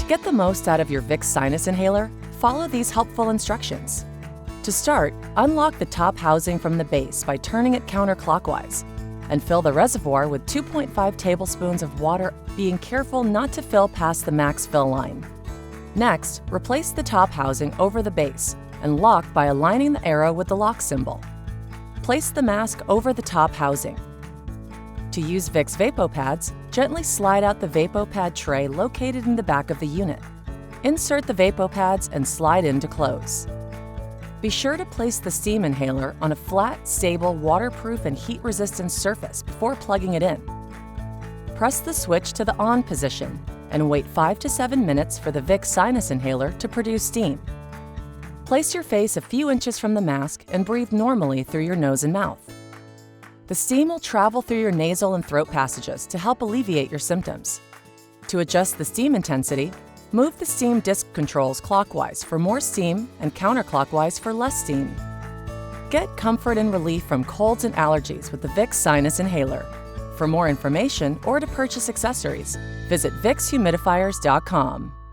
To get the most out of your Vicks Sinus Inhaler, follow these helpful instructions. To start, unlock the top housing from the base by turning it counterclockwise, and fill the reservoir with 2.5 tablespoons of water, being careful not to fill past the max fill line. Next, replace the top housing over the base and lock by aligning the arrow with the lock symbol. Place the mask over the top housing. To use Vicks VapoPads, gently slide out the VapoPad tray located in the back of the unit. Insert the VapoPads and slide in to close. Be sure to place the steam inhaler on a flat, stable, waterproof, and heat-resistant surface before plugging it in. Press the switch to the on position and wait 5 to 7 minutes for the Vicks Sinus Inhaler to produce steam. Place your face a few inches from the mask and breathe normally through your nose and mouth. The steam will travel through your nasal and throat passages to help alleviate your symptoms. To adjust the steam intensity, move the steam disc controls clockwise for more steam and counterclockwise for less steam. Get comfort and relief from colds and allergies with the Vicks Sinus Inhaler. For more information or to purchase accessories, visit VicksHumidifiers.com.